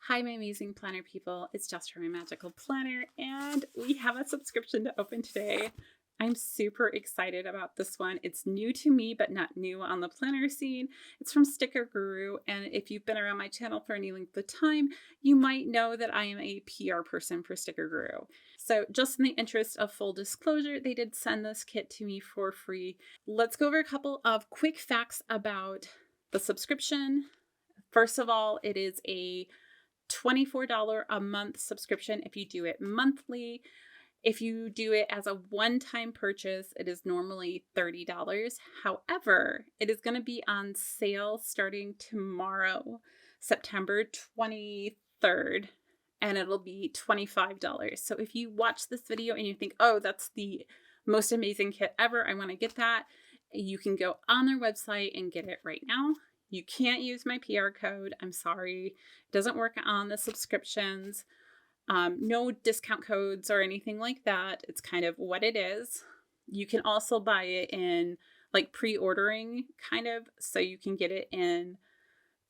Hi, my amazing planner people. It's Jess from My Magical Planner, and we have a subscription to open today. I'm super excited about this one. It's new to me, but not new on the planner scene. It's from Sticker Guru, and if you've been around my channel for any length of time, you might know that I am a PR person for Sticker Guru. So just in the interest of full disclosure, they did send this kit to me for free. Let's go over a couple of quick facts about the subscription. First of all, it is a $24 a month subscription if you do it monthly. If you do it as a one-time purchase, it is normally $30. However, it is going to be on sale starting tomorrow, September 23rd, and it'll be $25. So if you watch this video and you think, oh, that's the most amazing kit ever, I want to get that, you can go on their website and get it right now. You can't use my PR code. I'm sorry. It doesn't work on the subscriptions. No discount codes or anything like that. It's kind of what it is. You can also buy it in like pre-ordering kind of, so you can get it in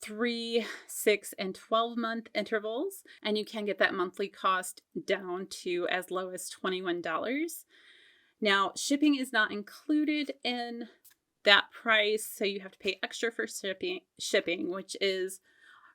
3, 6, and 12-month intervals, and you can get that monthly cost down to as low as $21. Now, shipping is not included in that price, so you have to pay extra for shipping, which is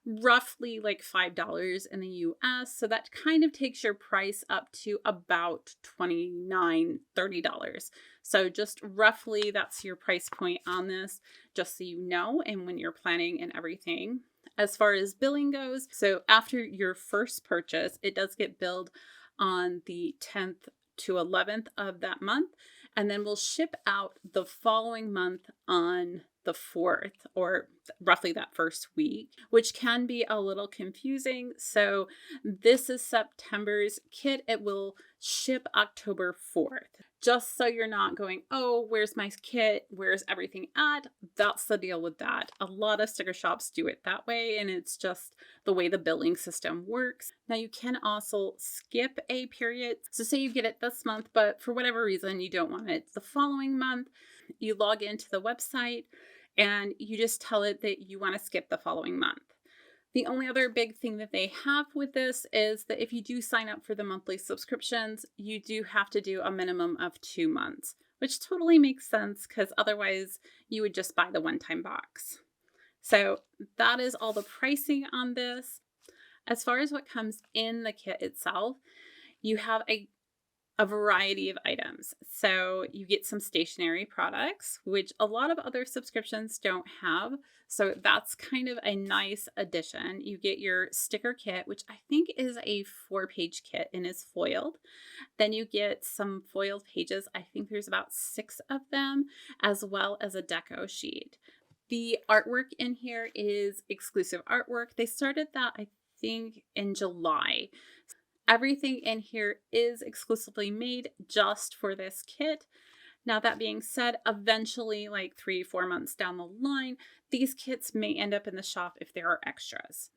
roughly like $5 in the US. So that kind of takes your price up to about $29, $30. So just roughly that's your price point on this, just so you know, and when you're planning and everything. As far as billing goes, so after your first purchase, it does get billed on the 10th to 11th of that month, and then we'll ship out the following month on the 4th, or roughly that first week, which can be a little confusing. So this is September's kit. It will ship October 4th. Just so you're not going, oh, where's my kit? Where's everything at? That's the deal with that. A lot of sticker shops do it that way, and it's just the way the billing system works. Now you can also skip a period. So say you get it this month, but for whatever reason you don't want it the following month, you log into the website and you just tell it that you want to skip the following month. The only other big thing that they have with this is that if you do sign up for the monthly subscriptions, you do have to do a minimum of 2 months, which totally makes sense because otherwise you would just buy the one-time box. So that is all the pricing on this. As far as what comes in the kit itself, you have a variety of items. So you get some stationery products, which a lot of other subscriptions don't have. So that's kind of a nice addition. You get your sticker kit, which I think is a 4-page kit and is foiled. Then you get some foiled pages. I think there's about 6 of them, as well as a deco sheet. The artwork in here is exclusive artwork. They started that, I think, in July. Everything in here is exclusively made just for this kit. Now, that being said, eventually, like 3-4 months down the line, these kits may end up in the shop if there are extras.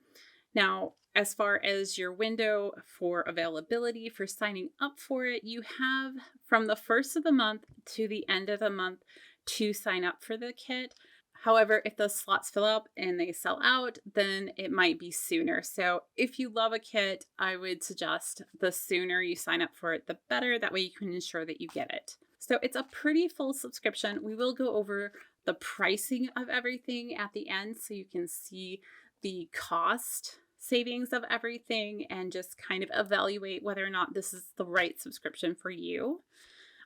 Now, as far as your window for availability for signing up for it, you have from the first of the month to the end of the month to sign up for the kit. However, if those slots fill up and they sell out, then it might be sooner. So if you love a kit, I would suggest the sooner you sign up for it, the better. That way you can ensure that you get it. So it's a pretty full subscription. We will go over the pricing of everything at the end so you can see the cost savings of everything and just kind of evaluate whether or not this is the right subscription for you.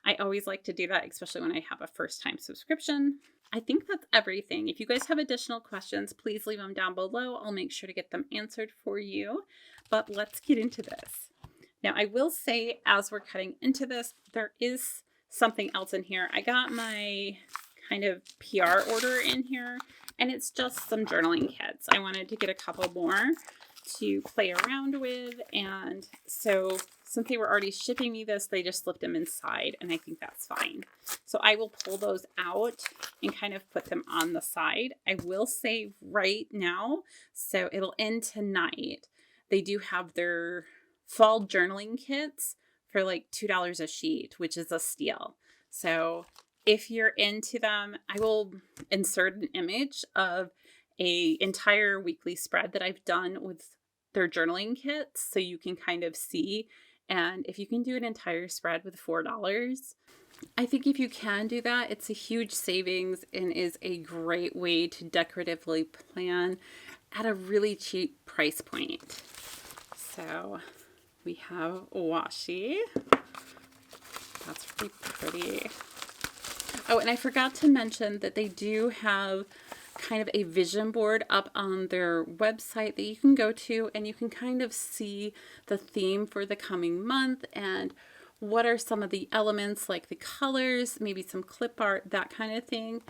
I always like to do that, especially when I have a first-time subscription. I think that's everything. If you guys have additional questions, please leave them down below. I'll make sure to get them answered for you. But let's get into this. Now, I will say, as we're cutting into this, there is something else in here. I got my kind of PR order in here, and it's just some journaling kits. I wanted to get a couple more to play around with, and so since they were already shipping me this, they just slipped them inside, and I think that's fine. So I will pull those out and kind of put them on the side. I will say right now, so it'll end tonight, they do have their fall journaling kits for like $2 a sheet, which is a steal. So if you're into them, I will insert an image of a entire weekly spread that I've done with they're journaling kits, so you can kind of see. And if you can do an entire spread with $4, I think if you can do that, it's a huge savings and is a great way to decoratively plan at a really cheap price point. So we have washi. That's really pretty. Oh, and I forgot to mention that they do have kind of a vision board up on their website that you can go to, and you can kind of see the theme for the coming month and what are some of the elements, like the colors, maybe some clip art, that kind of thing.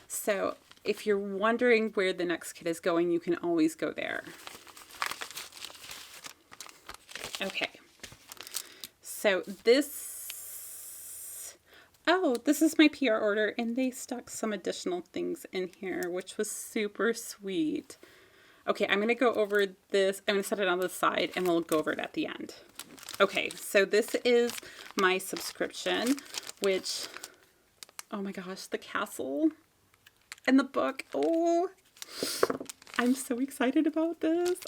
So if you're wondering where the next kit is going, you can always go there. Okay, so this is my PR order, and they stuck some additional things in here, which was super sweet. Okay, I'm going to go over this. I'm going to set it on the side, and we'll go over it at the end. Okay, so this is my subscription, which, oh my gosh, the castle and the book. Oh, I'm so excited about this.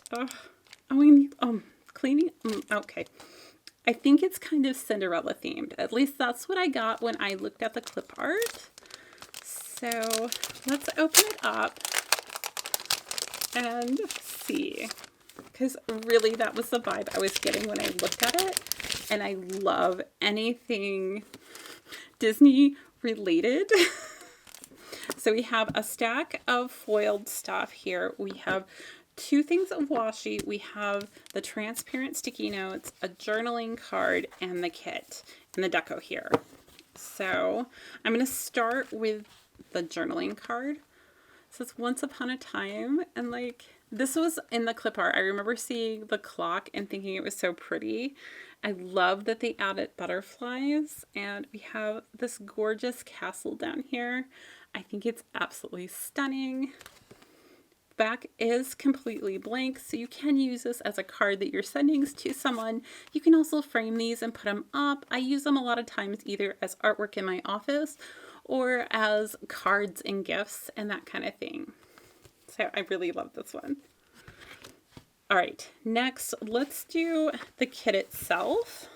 Cleaning. Okay. I think it's kind of Cinderella themed. At least that's what I got when I looked at the clip art. So let's open it up and see. Because really that was the vibe I was getting when I looked at it. And I love anything Disney related. So we have a stack of foiled stuff here. We have 2 things of washi. We have the transparent sticky notes, a journaling card, and the kit, and the deco here. So I'm going to start with the journaling card. So it's Once Upon a Time, and like this was in the clip art. I remember seeing the clock and thinking it was so pretty. I love that they added butterflies, and we have this gorgeous castle down here. I think it's absolutely stunning. Back is completely blank, so you can use this as a card that you're sending to someone. You can also frame these and put them up. I use them a lot of times either as artwork in my office or as cards and gifts and that kind of thing. So I really love this one. All right, next let's do the kit itself.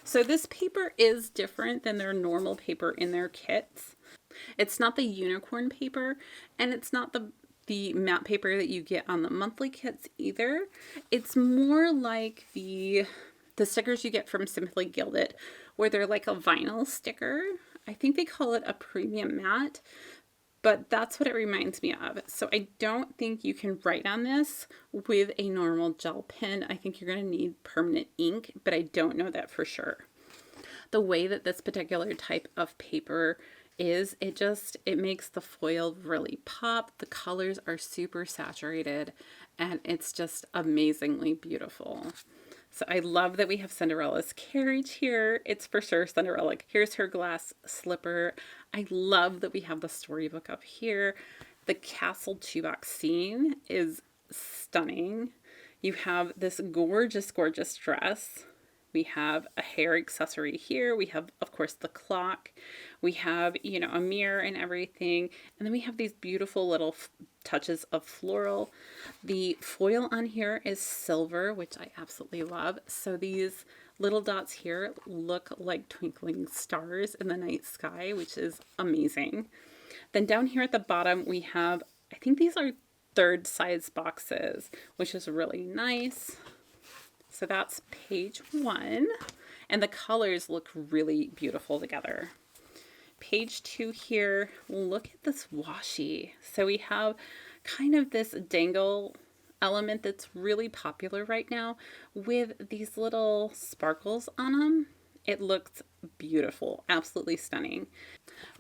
So this paper is different than their normal paper in their kits. It's not the unicorn paper, and it's not the matte paper that you get on the monthly kits either. It's more like the stickers you get from Simply Gilded, where they're like a vinyl sticker. I think they call it a premium matte, but that's what it reminds me of. So I don't think you can write on this with a normal gel pen. I think you're going to need permanent ink, but I don't know that for sure. The way that this particular type of paper is, it makes the foil really pop. The colors are super saturated, and it's just amazingly beautiful. So I love that we have Cinderella's carriage here. It's for sure Cinderella. Here's her glass slipper. I love that we have the storybook up here. The castle 2-box scene is stunning. You have this gorgeous, gorgeous dress. We have a hair accessory here. We have, of course, the clock. We have, a mirror and everything. And then we have these beautiful little touches of floral. The foil on here is silver, which I absolutely love. So these little dots here look like twinkling stars in the night sky, which is amazing. Then down here at the bottom, we have, I think these are 3rd size boxes, which is really nice. So that's page 1, and the colors look really beautiful together. Page 2 here, look at this washi. So we have kind of this dangle element that's really popular right now with these little sparkles on them. It looks beautiful, absolutely stunning.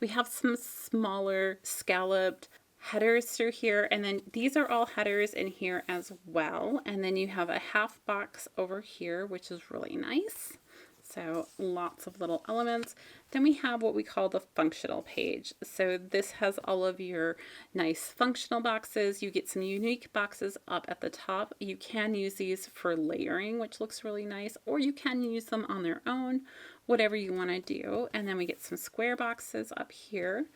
We have some smaller scalloped headers through here, and then these are all headers in here as well. And then you have a half box over here, which is really nice. So lots of little elements. Then we have what we call the functional page. So this has all of your nice functional boxes. You get some unique boxes up at the top. You can use these for layering, which looks really nice, or you can use them on their own, whatever you want to do. And then we get some square boxes up here.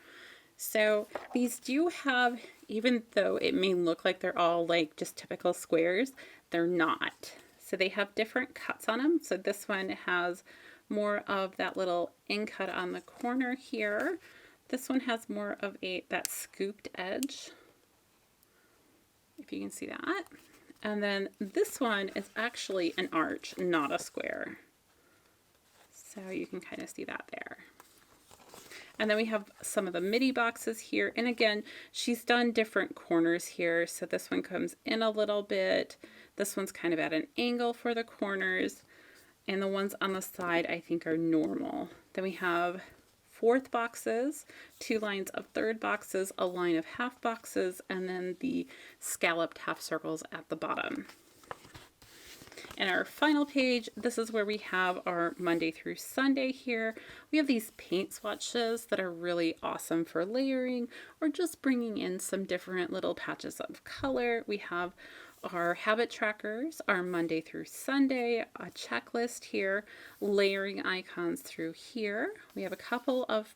So these do have, even though it may look like they're all like just typical squares, they're not. So they have different cuts on them. So this one has more of that little in cut on the corner here. This one has more of that scooped edge, if you can see that. And then this one is actually an arch, not a square. So you can kind of see that there. And then we have some of the midi boxes here. And again, she's done different corners here. So this one comes in a little bit. This one's kind of at an angle for the corners. And the ones on the side, I think, are normal. Then we have fourth boxes, 2 lines of third boxes, a line of half boxes, and then the scalloped half circles at the bottom. And our final page, this is where we have our Monday through Sunday here. We have these paint swatches that are really awesome for layering or just bringing in some different little patches of color. We have our habit trackers, our Monday through Sunday, a checklist here, layering icons through here. We have a couple of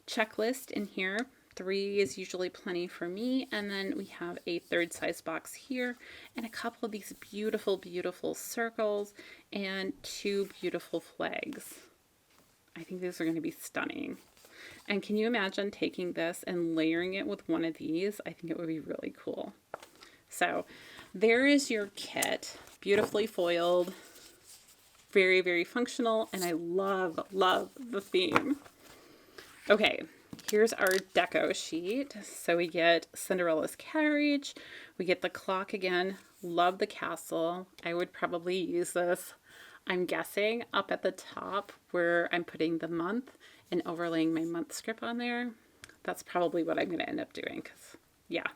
checklists in here. 3 is usually plenty for me. And then we have a third size box here and a couple of these beautiful, beautiful circles and 2 beautiful flags. I think these are going to be stunning. And can you imagine taking this and layering it with one of these? I think it would be really cool. So there is your kit, beautifully foiled, very, very functional, and I love, love the theme. Okay, here's our deco sheet. So we get Cinderella's carriage, we get the clock again, love the castle. I would probably use this, I'm guessing, up at the top where I'm putting the month and overlaying my month script on there. That's probably what I'm going to end up doing, because, yeah.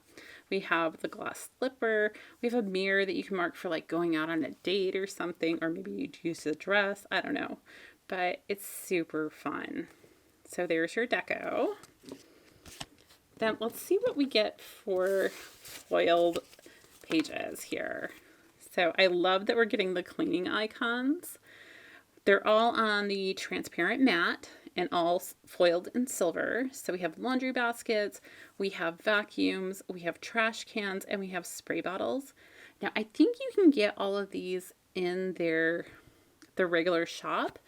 We have the glass slipper. We have a mirror that you can mark for like going out on a date or something, or maybe you'd use a dress. I don't know, but it's super fun. So there's your deco. Then let's see what we get for foiled pages here. So I love that we're getting the cleaning icons. They're all on the transparent mat and all foiled in silver. So we have laundry baskets, we have vacuums, we have trash cans, and we have spray bottles. Now I think you can get all of these in the regular shop,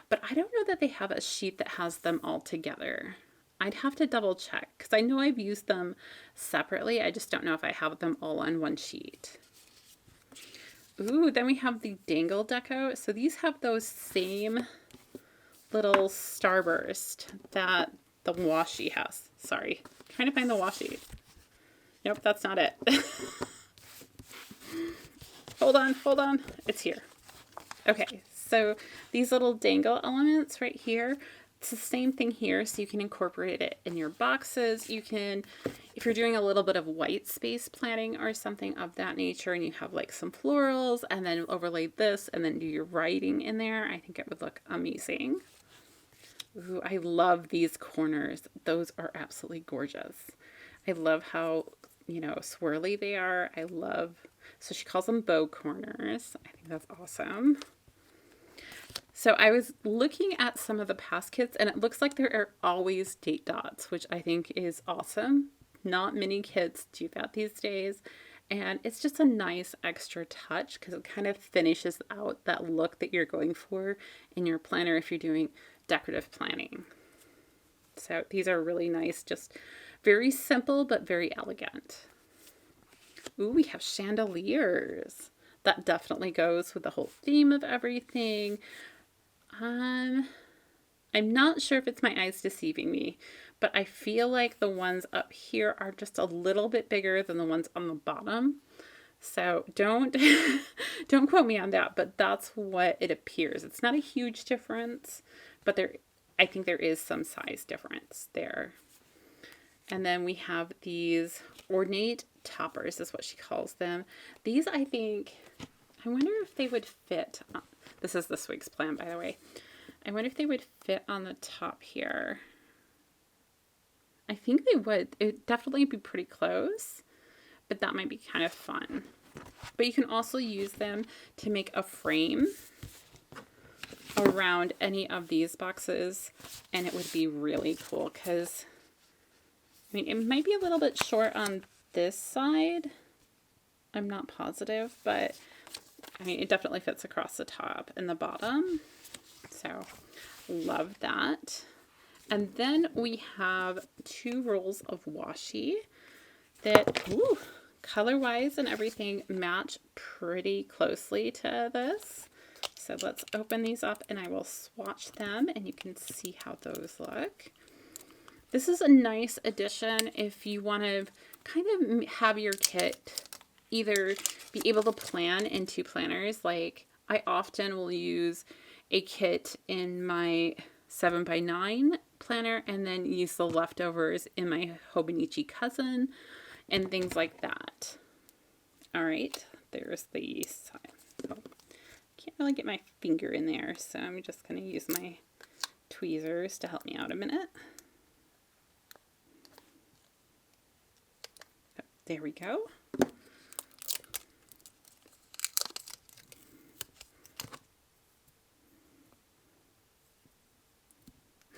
but I don't know that they have a sheet that has them all together. I'd have to double check because I know I've used them separately. I just don't know if I have them all on one sheet. Ooh, then we have the dangle deco. So these have those same little starburst that the washi has. Sorry, trying to find the washi. Nope, that's not it. Hold on. It's here. Okay, so these little dangle elements right here, it's the same thing here. So you can incorporate it in your boxes. You can, if you're doing a little bit of white space planning or something of that nature, and you have like some florals and then overlay this and then do your writing in there, I think it would look amazing. Ooh, I love these corners. Those are absolutely gorgeous. I love how, swirly they are. I love, so she calls them bow corners. I think that's awesome. So I was looking at some of the past kits and it looks like there are always date dots, which I think is awesome. Not many kits do that these days. And it's just a nice extra touch because it kind of finishes out that look that you're going for in your planner if you're doing decorative planning. So these are really nice, just very simple but very elegant. Ooh, we have chandeliers. That definitely goes with the whole theme of everything. I'm not sure if it's my eyes deceiving me, but I feel like the ones up here are just a little bit bigger than the ones on the bottom. So don't quote me on that, but that's what it appears. It's not a huge difference, but I think there is some size difference there. And then we have these ornate toppers, is what she calls them. These, I wonder if they would fit. This is this week's plan, by the way. I wonder if they would fit on the top here. I think they would. It'd definitely be pretty close, but that might be kind of fun. But you can also use them to make a frame around any of these boxes, and it would be really cool because, it might be a little bit short on this side. I'm not positive, but I mean, it definitely fits across the top and the bottom. So love that. And then we have 2 rolls of washi that, ooh, color-wise and everything match pretty closely to this. So let's open these up and I will swatch them and you can see how those look. This is a nice addition if you want to kind of have your kit either be able to plan into planners. Like I often will use a kit in my 7x9 planner and then use the leftovers in my Hobonichi Cousin and things like that. All right, there's the side. Oh, can't really get my finger in there, so I'm just going to use my tweezers to help me out a minute. Oh, there we go.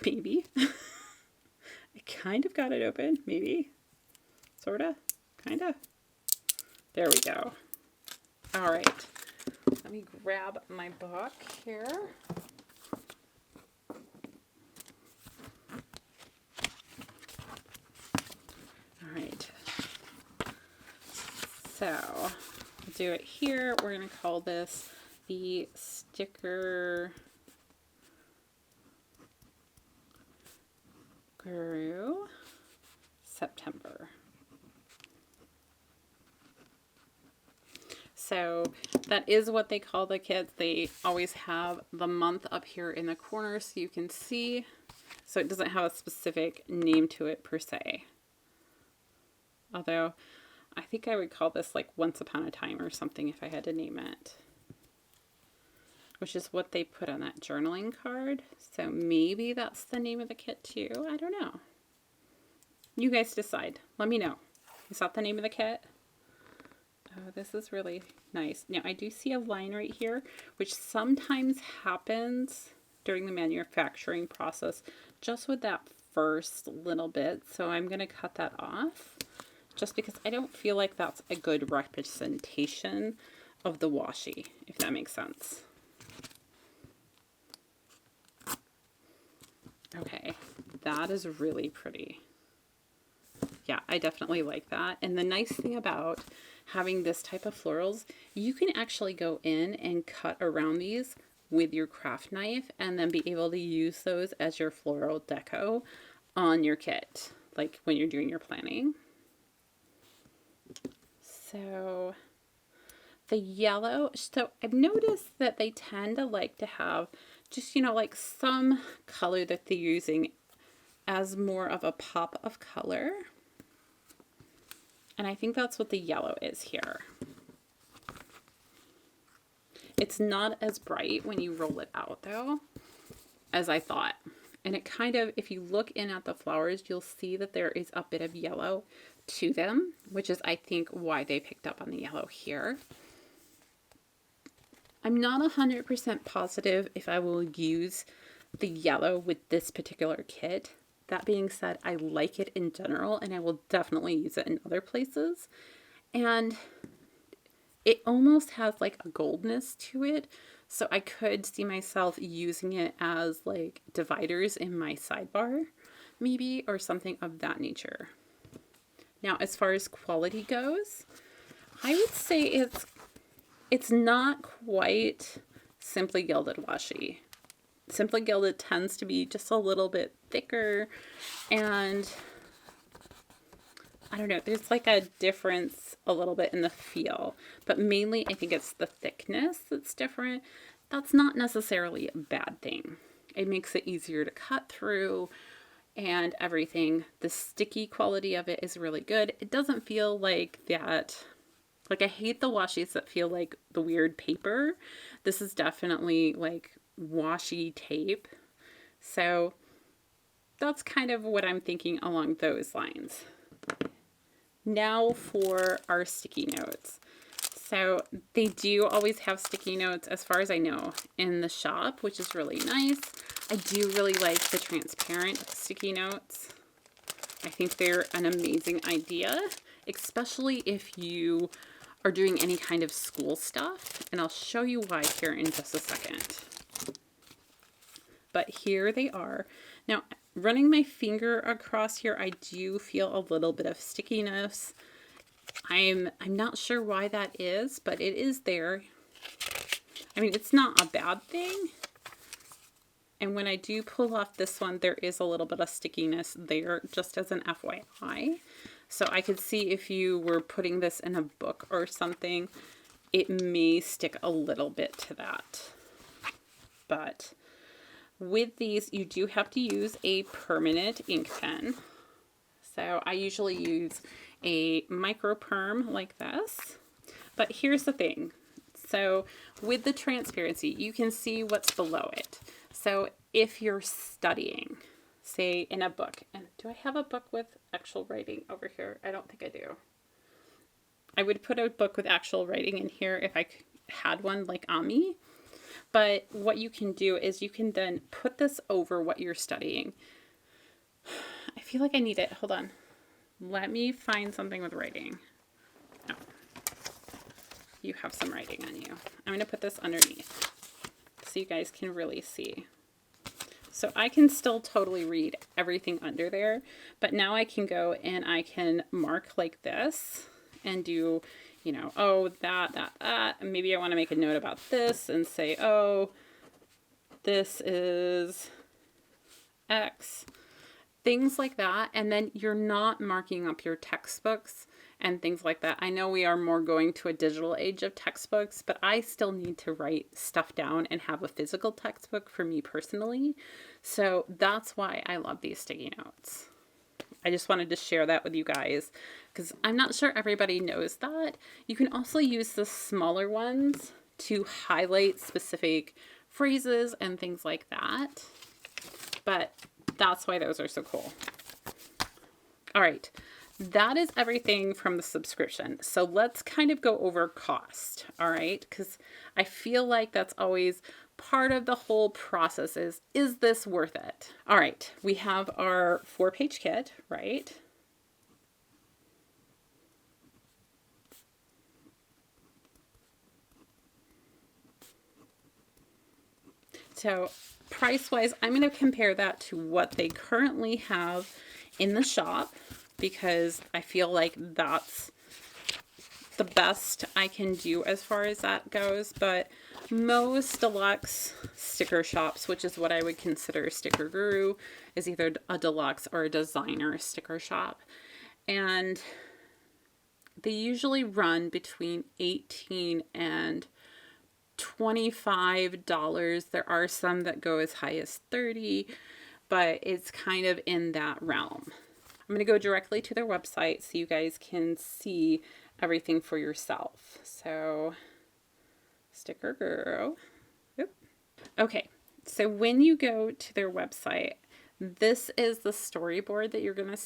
Maybe. I kind of got it open. Maybe. Sorta. Kinda. There we go. All right. Let me grab my book here. All right. So, I'll do it here. We're going to call this the sticker Guru September. So that is what they call the kits. They always have the month up here in the corner so you can see. So it doesn't have a specific name to it per se. Although I think I would call this like Once Upon a Time or something if I had to name it. Which is what they put on that journaling card. So maybe that's the name of the kit too. I don't know. You guys decide. Let me know. Is that the name of the kit? Oh, this is really nice. Now, I do see a line right here, which sometimes happens during the manufacturing process, just with that first little bit. So I'm going to cut that off, just because I don't feel like that's a good representation of the washi, if that makes sense. Okay, that is really pretty. Yeah, I definitely like that. And the nice thing about having this type of florals, you can actually go in and cut around these with your craft knife and then be able to use those as your floral deco on your kit, like when you're doing your planning. So the yellow, so I've noticed that they tend to like to have just, you know, like some color that they're using as more of a pop of color. And I think that's what the yellow is here. It's not as bright when you roll it out though, as I thought. And it kind of, if you look in at the flowers, you'll see that there is a bit of yellow to them, which is, I think, why they picked up on the yellow here. I'm not 100% positive if I will use the yellow with this particular kit. That being said, I like it in general, and I will definitely use it in other places. And it almost has like a goldness to it, so I could see myself using it as like dividers in my sidebar, maybe, or something of that nature. Now, as far as quality goes, I would say it's not quite Simply Gilded washi. Simply Gilded tends to be just a little bit thicker, and I don't know, there's like a difference a little bit in the feel, but mainly I think it's the thickness that's different. That's not necessarily a bad thing. It makes it easier to cut through and everything. The sticky quality of it is really good. It doesn't feel like that. Like, I hate the washis that feel like the weird paper. This is definitely like washi tape. So that's kind of what I'm thinking along those lines. Now for our sticky notes. So they do always have sticky notes, as far as I know, in the shop, which is really nice. I do really like the transparent sticky notes. I think they're an amazing idea, especially if you are doing any kind of school stuff, and I'll show you why here in just a second. But here they are. Now, running my finger across here, I do feel a little bit of stickiness. I'm not sure why that is, but it is there. I mean, it's not a bad thing. And when I do pull off this one, there is a little bit of stickiness there, just as an FYI. So I could see if you were putting this in a book or something, it may stick a little bit to that. But with these, you do have to use a permanent ink pen. So I usually use a micro perm like this. But here's the thing. So with the transparency, you can see what's below it. So if you're studying, say in a book, and do I have a book with actual writing over here? I don't think I do. I would put a book with actual writing in here if I had one like on me. But what you can do is you can then put this over what you're studying. I feel like I need it. Hold on. Let me find something with writing. Oh. You have some writing on you. I'm going to put this underneath so you guys can really see. So I can still totally read everything under there, but now I can go and I can mark like this and do, you know, oh, that. And maybe I want to make a note about this and say, oh, this is X. Things like that. And then you're not marking up your textbooks and things like that. I know we are more going to a digital age of textbooks, but I still need to write stuff down and have a physical textbook for me personally. So that's why I love these sticky notes. I just wanted to share that with you guys because I'm not sure everybody knows that. You can also use the smaller ones to highlight specific phrases and things like that. But that's why those are so cool. All right. That is everything from the subscription. So let's kind of go over cost, all right? Because I feel like that's always part of the whole process is this worth it? All right, we have our 4-page kit, right? So price-wise, I'm going to compare that to what they currently have in the shop, because I feel like that's the best I can do as far as that goes. But most deluxe sticker shops, which is what I would consider Sticker Guru, is either a deluxe or a designer sticker shop. And they usually run between $18 and $25. There are some that go as high as $30, but it's kind of in that realm. I'm going to go directly to their website so you guys can see everything for yourself. So, Sticker Guru. Oop. Okay, so when you go to their website, this is the storyboard that you're gonna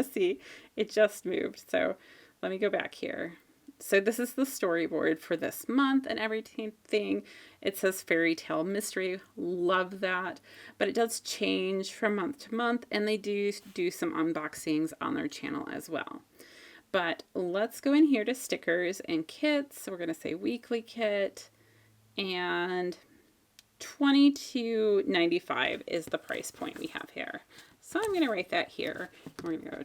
see. It just moved. So let me go back here. So this is the storyboard for this month and everything. It says Fairy Tale Mystery. Love that. But it does change from month to month, and they do some unboxings on their channel as well. But let's go in here to stickers and kits. So we're going to say weekly kit, and $22.95 is the price point we have here. So I'm going to write that here. We're going to go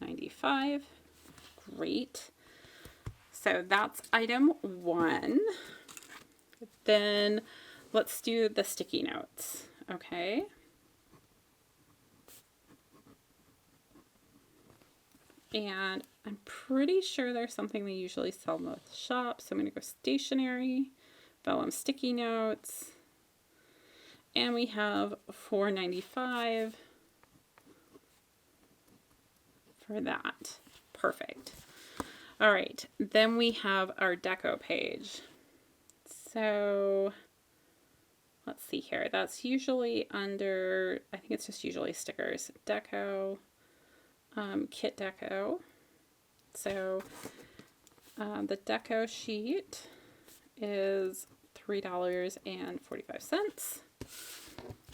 $22.95. Great. So that's item 1. Then let's do the sticky notes. Okay. And I'm pretty sure there's something they usually sell in the shop. So I'm going to go stationery, Vellum sticky notes. And we have $4.95 for that. Perfect. All right, then we have our Deco page. So let's see here. That's usually under, I think it's just usually stickers. Deco, Kit Deco. So the Deco sheet is $3.45.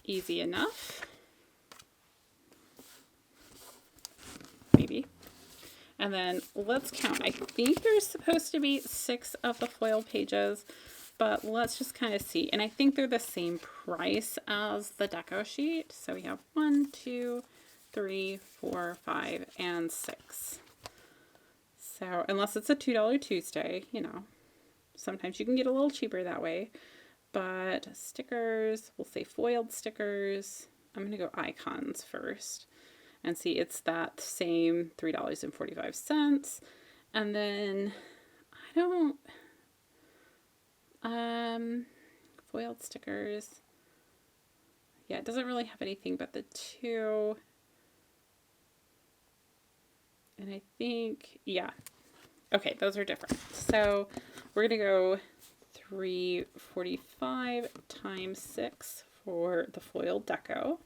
Easy enough. Maybe. And then let's count. I think there's supposed to be 6 of the foil pages, but let's just kind of see. And I think they're the same price as the Deco sheet. So we have 1, 2, 3, 4, 5, and 6. So unless it's a $2 Tuesday, you know, sometimes you can get a little cheaper that way. But stickers, we'll say foiled stickers. I'm going to go icons first. And see, it's that same $3.45. And then I don't, foiled stickers. Yeah, it doesn't really have anything but the 2. And I think, yeah. Okay, those are different. So we're going to go $3.45 times 6 for the foiled Deco.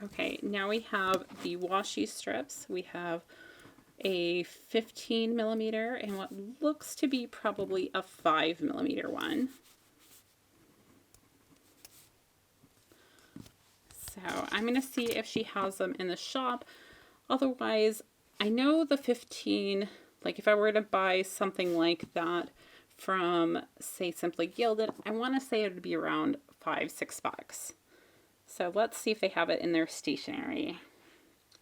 Okay, now we have the washi strips. We have a 15 millimeter and what looks to be probably a 5 millimeter one. So I'm going to see if she has them in the shop. Otherwise, I know the 15, like if I were to buy something like that from, say, Simply Gilded, I want to say it would be around $5-6. So let's see if they have it in their stationery.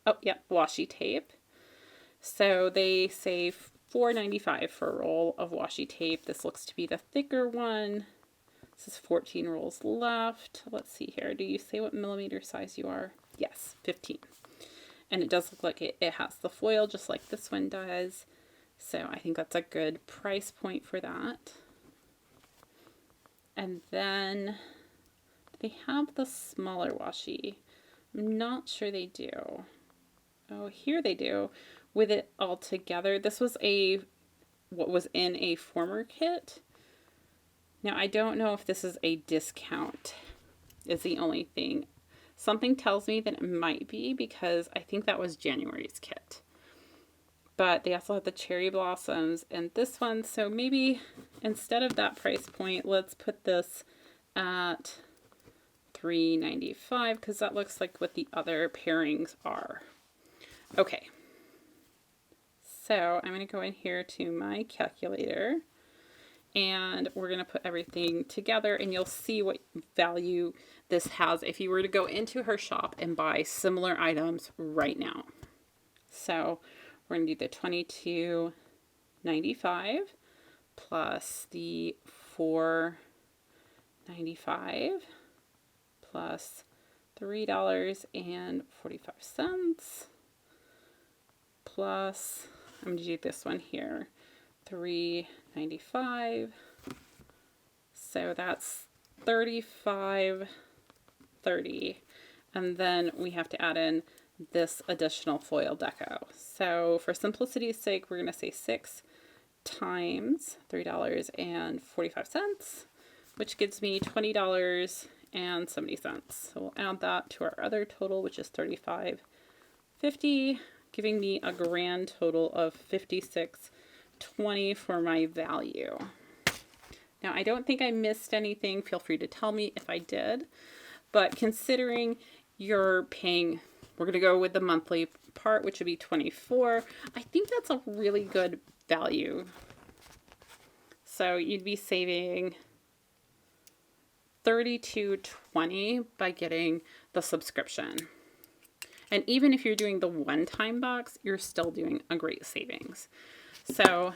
Oh, yeah, washi tape. So they say $4.95 for a roll of washi tape. This looks to be the thicker one. This is 14 rolls left. Let's see here. Do you say what millimeter size you are? Yes, 15. And it does look like it has the foil just like this one does. So I think that's a good price point for that. And then they have the smaller washi. I'm not sure they do. Oh, here they do with it all together. This was what was in a former kit. Now I don't know if this is a discount is the only thing. Something tells me that it might be because I think that was January's kit. But they also have the cherry blossoms and this one. So maybe instead of that price point, let's put this at $3.95 because that looks like what the other pairings are. Okay. So I'm going to go in here to my calculator and we're going to put everything together and you'll see what value this has if you were to go into her shop and buy similar items right now. So we're going to do the $22.95 plus the $4.95 plus $3.45 plus, I'm going to do this one here, $3.95. So that's $35.30. And then we have to add in this additional foil deco. So for simplicity's sake, we're going to say 6 times $3.45, which gives me $20.70. So we'll add that to our other total, which is $35.50, giving me a grand total of $56.20 for my value. Now, I don't think I missed anything. Feel free to tell me if I did. But considering you're paying, we're going to go with the monthly part, which would be $24. I think that's a really good value. So you'd be saving $32.20 by getting the subscription. And even if you're doing the one-time box, you're still doing a great savings. So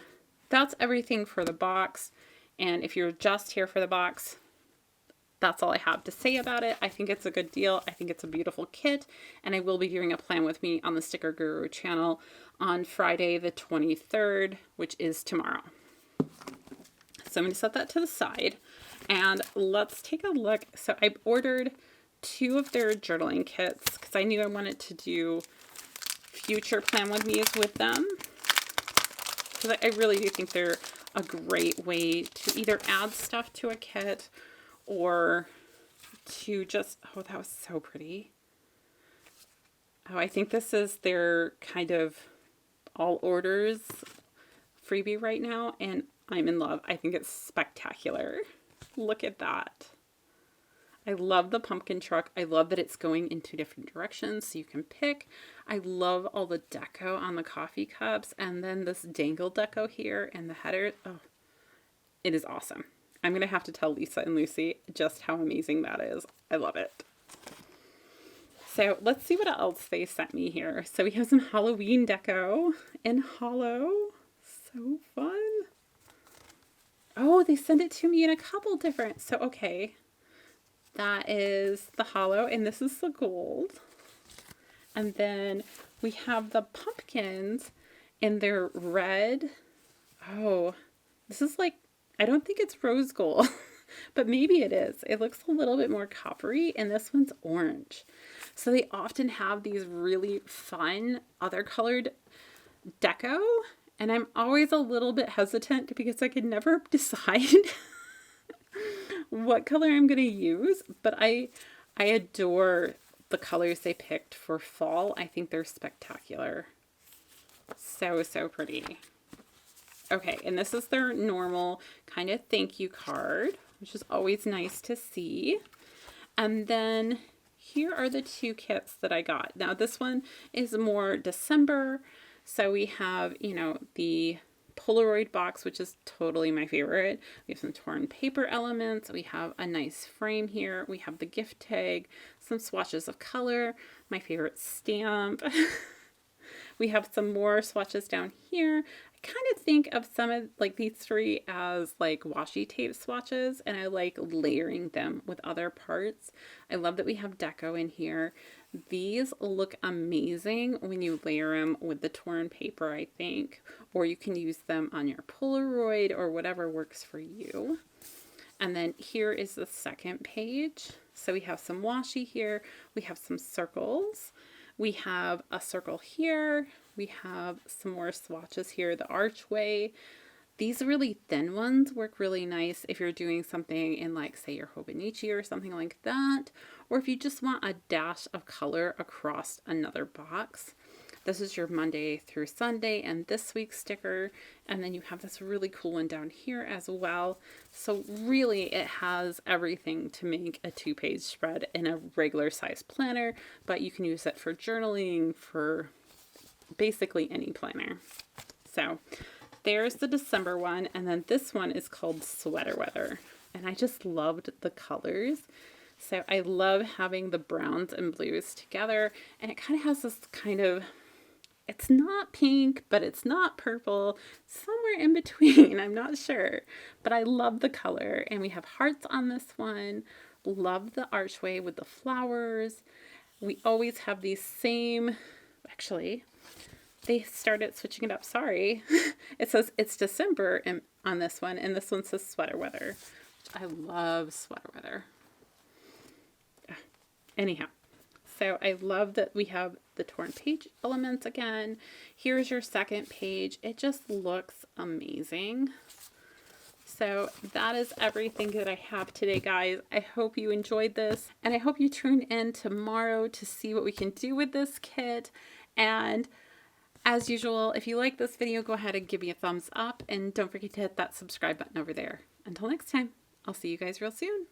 that's everything for the box. And if you're just here for the box, that's all I have to say about it. I think it's a good deal. I think it's a beautiful kit. And I will be doing a plan with me on the Sticker Guru channel on Friday the 23rd, which is tomorrow. So I'm going to set that to the side. And let's take a look. So I ordered 2 of their journaling kits because I knew I wanted to do future plan with me's with them. Because I really do think they're a great way to either add stuff to a kit or to just, oh, that was so pretty. Oh, I think this is their kind of all orders freebie right now, and I'm in love. I think it's spectacular. Look at that. I love the pumpkin truck. I love that it's going in 2 different directions so you can pick. I love all the deco on the coffee cups, and then this dangle deco here and the header. Oh, it is awesome. I'm going to have to tell Lisa and Lucy just how amazing that is. I love it. So let's see what else they sent me here. So we have some Halloween deco in hollow. So fun. Oh, they sent it to me in a couple different. So, okay. That is the hollow, and this is the gold. And then we have the pumpkins in their red. Oh, this is like, I don't think it's rose gold, but maybe it is. It looks a little bit more coppery, and this one's orange. So they often have these really fun other colored deco, and I'm always a little bit hesitant because I can never decide what color I'm going to use, but I adore the colors they picked for fall. I think they're spectacular. So, so pretty. Okay, and this is their normal kind of thank you card, which is always nice to see. And then here are the 2 kits that I got. Now this one is more December. So we have, you know, the Polaroid box, which is totally my favorite. We have some torn paper elements. We have a nice frame here. We have the gift tag, some swatches of color, my favorite stamp. We have some more swatches down here. I kind of think of some of like these 3 as like washi tape swatches, and I like layering them with other parts. I love that we have deco in here. These look amazing when you layer them with the torn paper, I think, or you can use them on your Polaroid or whatever works for you. And then here is the second page. So we have some washi here. We have some circles. We have a circle here. We have some more swatches here, the archway. These really thin ones work really nice if you're doing something in like, say, your Hobonichi or something like that, or if you just want a dash of color across another box. This is your Monday through Sunday and this week's sticker, and then you have this really cool one down here as well. So really it has everything to make a 2-page spread in a regular size planner, but you can use it for journaling, for basically any planner. So there's the December one, and then this one is called Sweater Weather, and I just loved the colors. So I love having the browns and blues together, and it kind of has this kind of, it's not pink, but it's not purple, somewhere in between, I'm not sure, but I love the color. And we have hearts on this one. Love the archway with the flowers. We always have these same, actually, they started switching it up. Sorry. It says it's December on this one, and this one says Sweater Weather. I love Sweater Weather. Anyhow, so I love that we have the torn page elements again. Here's your second page. It just looks amazing. So that is everything that I have today, guys. I hope you enjoyed this, and I hope you tune in tomorrow to see what we can do with this kit. And as usual, if you like this video, go ahead and give me a thumbs up, and don't forget to hit that subscribe button over there. Until next time, I'll see you guys real soon.